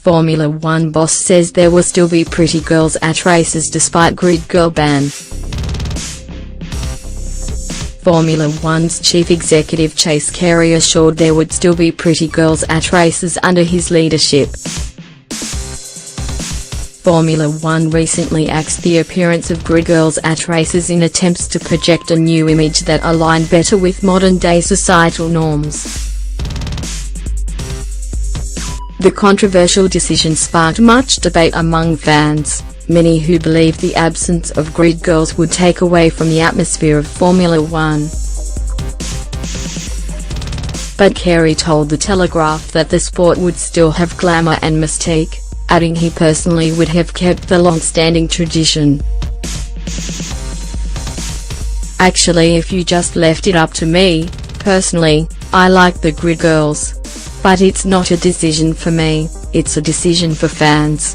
Formula One boss says there will still be pretty girls at races despite grid girl ban. Formula One's chief executive Chase Carey assured there would still be pretty girls at races under his leadership. Formula One recently axed the appearance of grid girls at races in attempts to project a new image that aligned better with modern-day societal norms. The controversial decision sparked much debate among fans, many who believed the absence of grid girls would take away from the atmosphere of Formula One. But Carey told The Telegraph that the sport would still have glamour and mystique, adding he personally would have kept the long-standing tradition. "Actually, if you just left it up to me, personally, I like the grid girls. But it's not a decision for me, it's a decision for fans."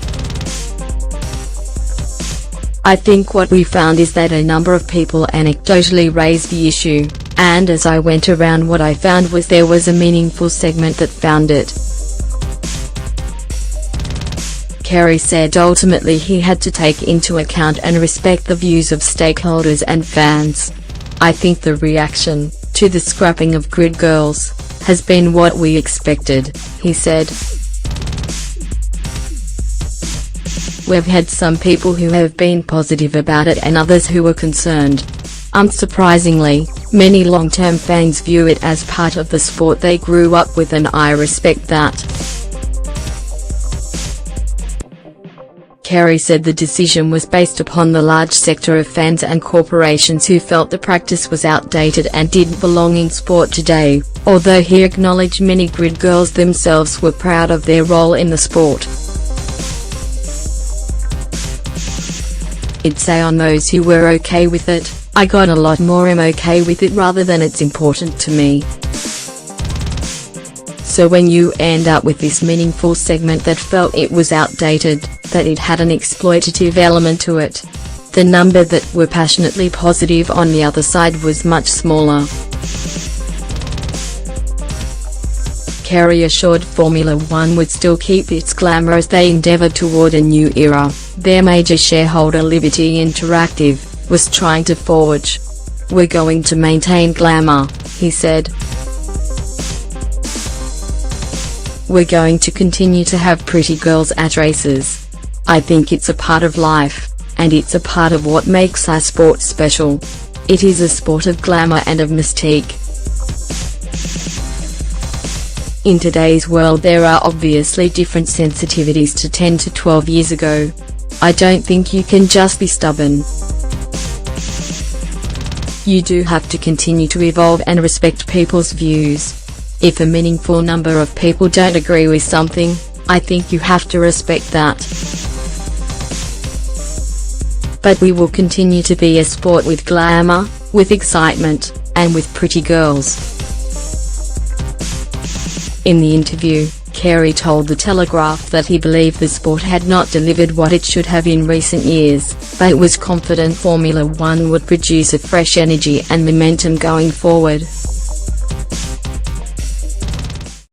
I think what we found is that a number of people anecdotally raised the issue, and as I went around what I found was there was a meaningful segment that found it. Carey said ultimately he had to take into account and respect the views of stakeholders and fans. "I think the reaction to the scrapping of grid girls has been what we expected," he said. "We've had some people who have been positive about it and others who were concerned. Unsurprisingly, many long-term fans view it as part of the sport they grew up with, and I respect that." Carey said the decision was based upon the large sector of fans and corporations who felt the practice was outdated and didn't belong in sport today, although he acknowledged many grid girls themselves were proud of their role in the sport. "I'd say on those who were okay with it, I got a lot more I'm okay with it rather than it's important to me." So when you end up with this meaningful segment that felt it was outdated, that it had an exploitative element to it, the number that were passionately positive on the other side was much smaller. Carey assured Formula One would still keep its glamour as they endeavoured toward a new era. Their major shareholder Liberty Interactive was trying to forge. "We're going to maintain glamour," he said. "We're going to continue to have pretty girls at races. I think it's a part of life, and it's a part of what makes our sport special. It is a sport of glamour and of mystique." In today's world there are obviously different sensitivities to 10 to 12 years ago. I don't think you can just be stubborn. You do have to continue to evolve and respect people's views. If a meaningful number of people don't agree with something, I think you have to respect that. But we will continue to be a sport with glamour, with excitement, and with pretty girls. In the interview, Carey told The Telegraph that he believed the sport had not delivered what it should have in recent years, but was confident Formula One would produce a fresh energy and momentum going forward.